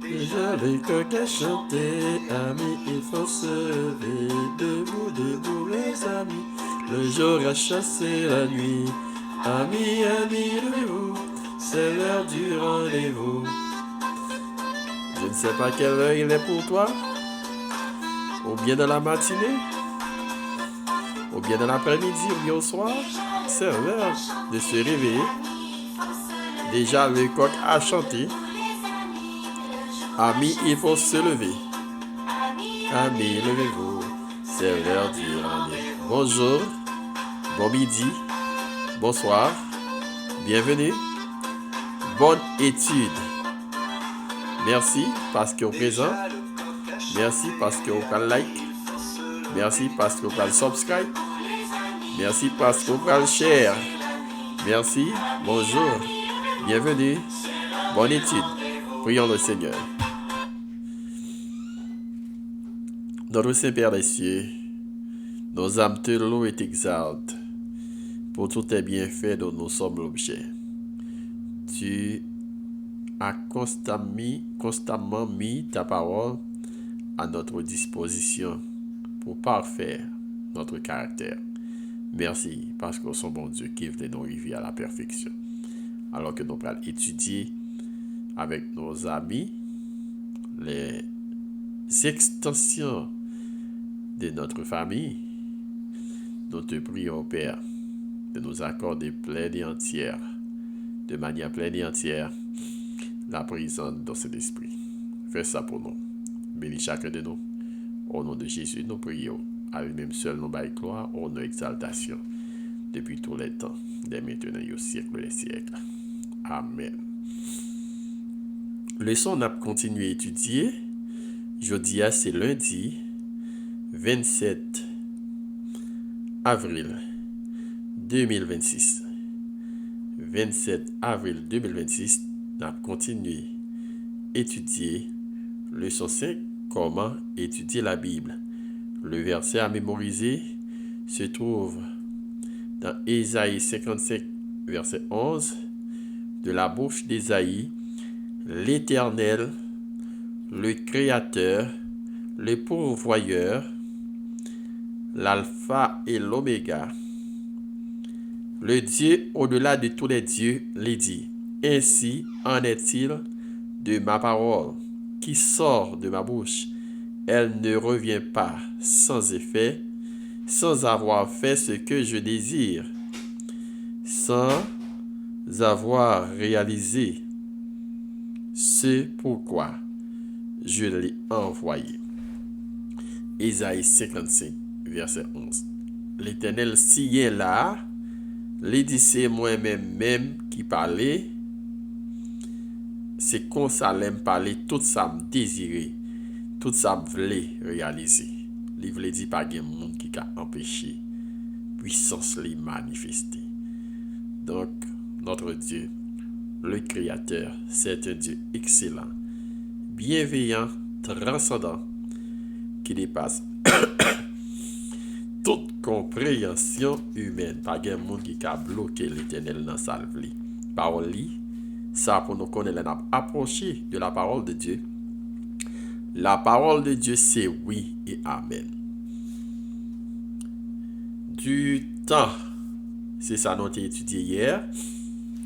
Déjà les coqs à chanter, amis, il faut se lever. Debout, debout, les amis, le jour a chassé la nuit. Amis, amis, levez-vous, c'est l'heure du rendez-vous. Je ne sais pas quelle heure il est pour toi, ou bien dans la matinée, ou bien dans l'après-midi, ou bien au soir. C'est l'heure de se réveiller. Déjà le coq a chanté. Amis, il faut se lever. Amis, levez-vous. C'est l'heure du rendez-vous. Bonjour, bon midi, bonsoir, bienvenue, bonne étude. Merci parce que vous êtes présent. Merci parce que vous avez like. Merci parce que vous avez subscribe. Merci parce que vous avez share. Merci, bonjour, bienvenue, bonne étude. Prions le Seigneur. Notre Saint-Père des cieux, nos âmes te louent et t'exaltent pour tous tes bienfaits dont nous sommes l'objet. Tu as constamment mis ta parole à notre disposition pour parfaire notre caractère. Merci parce que son bon Dieu qui veut nous arriver à la perfection. Alors que nous allons étudier avec nos amis les extensions de notre famille, nous te prions, Père, de nous accorder pleine et entière, de manière pleine et entière, la présence dans cet esprit. Fais ça pour nous. Bénis chacun de nous. Au nom de Jésus, nous prions. À lui-même seul, nous baillons gloire, honneur, exaltation, depuis tous les temps, dès maintenant et au siècle des siècles. Amen. Leçon, on a continué à étudier. Jeudi, c'est lundi 27 avril 2026. 27 avril 2026, on a continué à étudier leçon 5, comment étudier la Bible. Le verset à mémoriser se trouve dans Ésaïe 55, verset 11, de la bouche d'Ésaïe, l'Éternel, le Créateur, le pourvoyeur, l'alpha et l'oméga, le Dieu au-delà de tous les dieux, les dit, ainsi en est-il de ma parole qui sort de ma bouche. Elle ne revient pas sans effet, sans avoir fait ce que je désire, sans avoir réalisé ce pourquoi je l'ai envoyé. Ésaïe 55, verset 11. L'Éternel s'y est là, les dit c'est moi-même qui parlais, c'est comme ça l'aime parler, tout ça me désirait, tout ça me voulait réaliser. Il voulait dire pas de monde qui a empêché puissance les manifester. Donc, notre Dieu, le Créateur, c'est un Dieu excellent, bienveillant, transcendant, qui dépasse toute compréhension humaine. Pas de monde qui a bloqué l'Éternel dans sa vie. Parole li, ça pour nous connaître, on a approché de la parole de Dieu. La parole de Dieu, c'est oui et amen. Du temps, c'est ça nous avons étudié hier.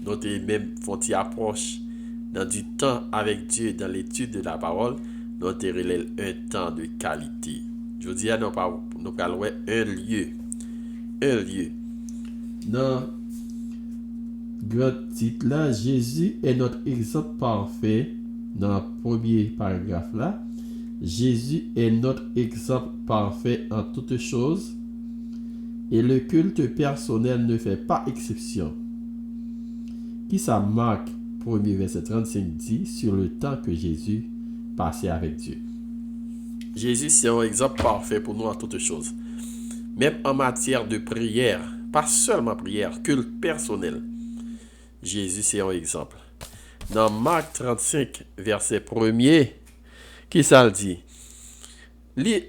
Nous avons même fait une approche dans du temps avec Dieu, dans l'étude de la parole. Nous avons un temps de qualité. Je dis à nous parlons un lieu. Un lieu. Dans grand titre là, Jésus est notre exemple parfait. Dans le premier paragraphe là, Jésus est notre exemple parfait en toutes choses. Et le culte personnel ne fait pas exception. Qui ça marque, premier verset 35 dit, sur le temps que Jésus passait avec Dieu. Jésus, c'est un exemple parfait pour nous en toutes choses. Même en matière de prière, pas seulement prière, culte personnel. Jésus, c'est un exemple. Dans Marc 35, verset 1er, qui ça le dit?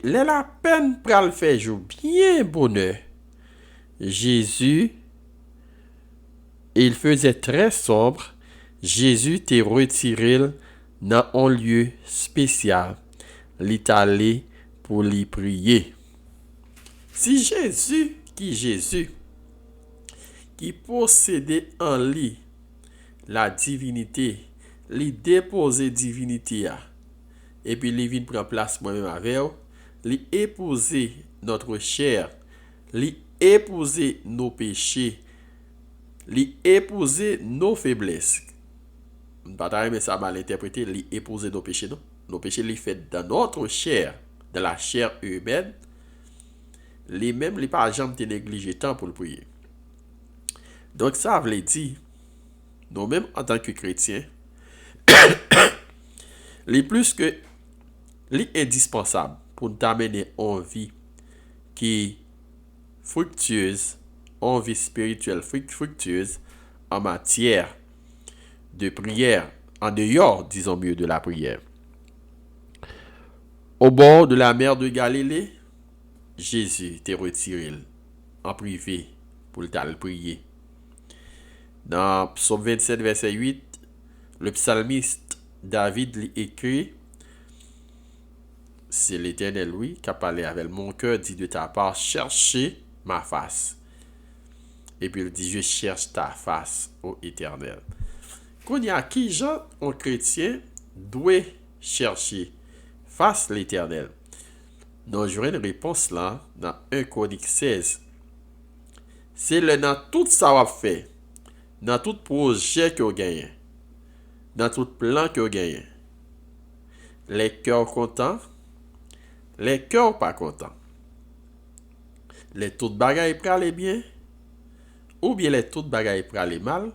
La peine pour le faire jour bien bonheur. Jésus, il faisait très sombre. Jésus t'est retiré dans un lieu spécial, li allé pour lui prier. Si Jésus, qui possédait en lui la divinité, li déposé divinité et puis li vient prendre place moi-même avec vous, li épouser notre chair, li épouser nos péchés, li épouser nos faiblesses. Pas mais ça mal interprété, li épouser nos péchés non. Nos péchés li fait dans notre chair, dans la chair humaine. Les mêmes les pas jamais te négliger temps pour le prier. Donc ça veut dire nous même en tant que chrétiens, les plus que les indispensable pour nous amener en vie qui fructueuse, en vie spirituelle fructueuse en matière de prière, en dehors, disons mieux, de la prière. Au bord de la mer de Galilée, Jésus t'est retiré en privé pour le prier. Dans Psaume 27, verset 8, le psalmiste David lui écrit: c'est l'Éternel, oui, qui a parlé avec mon cœur, dit de ta part, cherchez ma face. Et puis il dit: je cherche ta face, ô Éternel. Quand il y a qui, gens, un chrétien, doit chercher face l'Éternel. Donc, j'aurai une réponse là, dans 1 Chronique 16. C'est le dans tout ça va fait, dans tout projet que vous gagnez, dans tout plan que vous gagnez. Les cœurs contents, les cœurs pas contents. Les toutes bagailles pour aller bien, ou bien les toutes bagailles pour aller mal,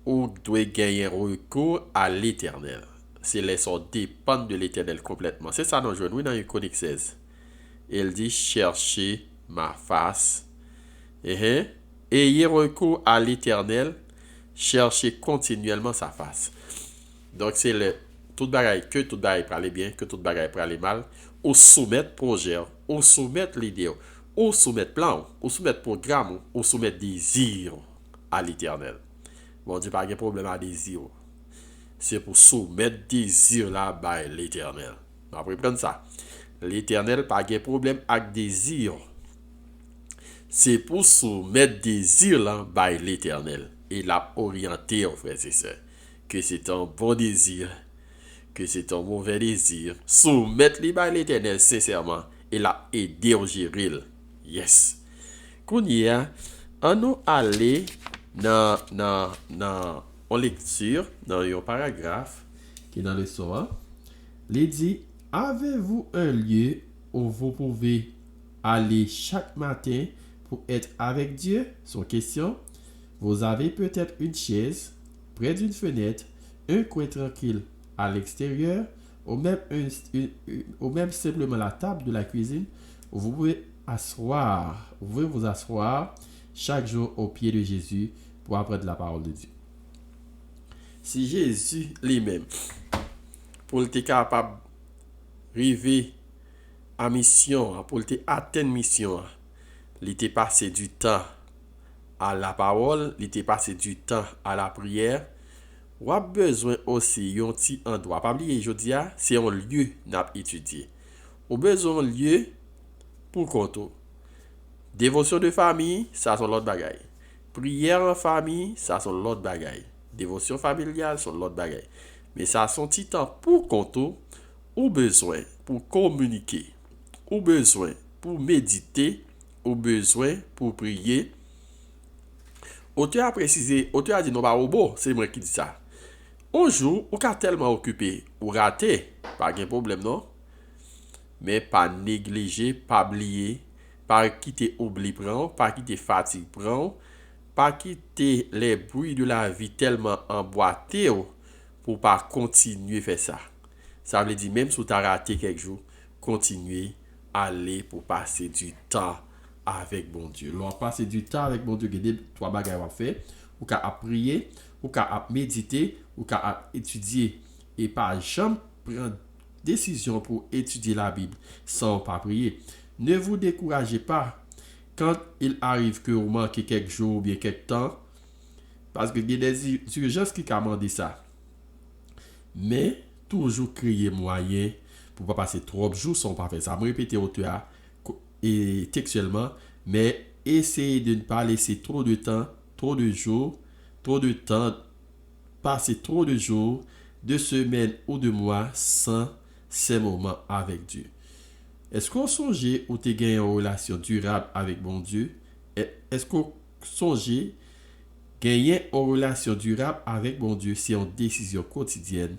ou doit gagner recours à l'Éternel. C'est les sortes dépendent de l'Éternel complètement. C'est ça, nous jouons dans 1 Chronique 16. Il dit: cherchez ma face. Ayez recours à l'Éternel, cherchez continuellement sa face. Donc c'est le tout bagaille, que tout bagaille pour aller bien, que tout bagaille pour aller mal, ou soumettre projet, ou soumettre l'idée, ou soumettre plan, ou soumettre programme, ou soumettre désir à l'Éternel. Bon Dieu, pas de problème à désir. C'est pour soumettre désir là par l'Éternel. Après prendre ça. L'Éternel pas de problème avec désir. C'est pour soumettre désir là par l'Éternel. Et l'a orienté, frères et sœurs, que c'est un bon désir, que c'est un mauvais désir. Soumettre les par l'Éternel sincèrement et l'a aidé au gérer. Yes. Qu'on y a, on nous aller dans en lecture, dans un paragraphe qui est dans le Soir, il dit: avez-vous un lieu où vous pouvez aller chaque matin pour être avec Dieu? Son question. Vous avez peut-être une chaise près d'une fenêtre, un coin tranquille à l'extérieur, ou même simplement la table de la cuisine où vous pouvez vous asseoir chaque jour au pied de Jésus pour apprendre la parole de Dieu. Si Jésus lui-même, pour être capable d'arriver à mission, pour atteindre mission, il était passé du temps à la parole, il était passé du temps à la prière. Ou a besoin aussi d'un petit endroit. Pas oublier, je dis, c'est un lieu n'a étudier. Ou besoin d'un lieu pour compte. Dévotion de famille, ça sont l'autre bagaille. Prière en famille, ça sont l'autre bagaille. Dévotion familiale, sont l'autre bagaille. Mais ça sont petit temps pour compte, ou besoin pour communiquer, ou besoin pour méditer, ou besoin pour prier. Auteur a précisé, auteur a dit non pas robot, c'est moi qui dis ça. Un jour, ou ka tellement occupé, ou raté, pas de problème non. Mais pas négliger, pas oublier, pas quitter oubli prend, pas quitter fatigue prend, pas quitter les bruits de la vie tellement emboîtés pour pas continuer faire ça. Ça veut dire même si tu as raté quelques jours, continuer à aller pour passer du temps avec bon Dieu. Lorsque passer du temps avec bon Dieu, il y a trois bagages à faire, ou qu'à prier, ou qu'à méditer, ou qu'à étudier et pas jamais prendre décision pour étudier la Bible sans pas prier. Ne vous découragez pas quand il arrive que vous manquez quelques jours ou bien quelques temps, parce que il y a des urgences qui commandent ça. Mais toujours créer moyen pour pas passer trop de jours sans pas faire ça. Me répéter au théâtre et textuellement, mais essayer de ne pas laisser trop de temps, trop de jours, trop de temps, passer trop de jours, de semaines ou de mois sans ces moments avec Dieu. Est-ce qu'on songeait ou t'es gagné en relation durable avec bon Dieu? Est-ce qu'on songeait gagner en relation durable avec bon Dieu, c'est une décision quotidienne,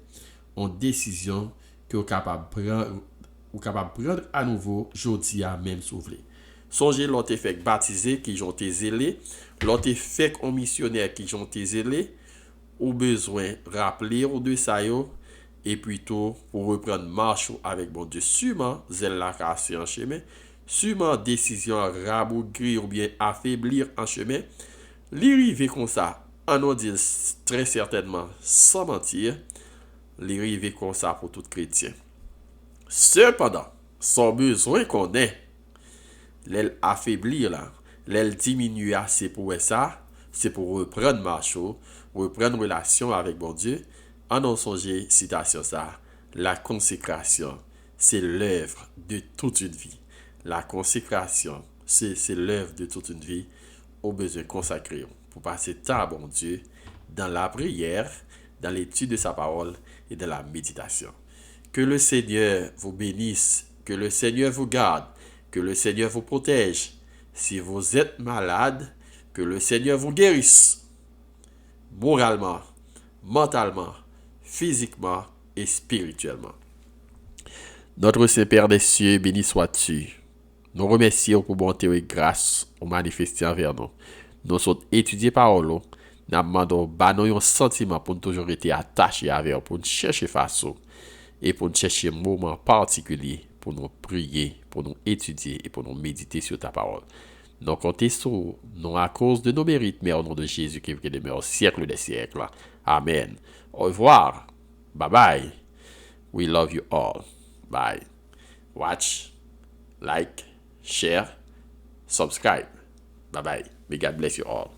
une décision que vous capable de prendre à nouveau, jeudi à même sauver. Songez l'autre fait baptisé qui ont été zélés, l'autre fait en missionnaire qui ont été zélés, ou besoin rappeler ou de ça yo, et plutôt pour reprendre marche avec bon Dieu. Sûrement, zèle la casse en chemin, sûrement décision rabougrir ou bien affaiblir en chemin, l'arrivée comme ça, on nous dit très certainement, sans mentir, l'arrivée comme ça pour tout chrétien. Cependant, son besoin qu'on ait, l'aile affaiblir là, l'aile diminuer assez pour ça, c'est pour reprendre marche, reprendre relation avec bon Dieu. En on songer citation ça, la consécration, c'est l'œuvre de toute une vie. La consécration, c'est l'œuvre de toute une vie au besoin consacré pour passer temps à bon Dieu dans la prière, dans l'étude de sa parole et dans la méditation. Que le Seigneur vous bénisse, que le Seigneur vous garde, que le Seigneur vous protège. Si vous êtes malade, que le Seigneur vous guérisse moralement, mentalement, physiquement et spirituellement. Notre Saint-Père des cieux, béni sois-tu. Nous remercions pour bonté et grâce au manifesté envers nous. Nous sommes étudiés par nous. Nous demandons un sentiment pour nous toujours être attachés avec eux, pour nous chercher façon et pour nous chercher un moment particulier pour nous prier, pour nous étudier et pour nous méditer sur ta parole. Nous comptons sur nous à cause de nos mérites, mais au nom de Jésus qui demeure au siècle des siècles. Amen. Au revoir. Bye bye. We love you all. Bye. Watch, like, share, subscribe. Bye bye. May God bless you all.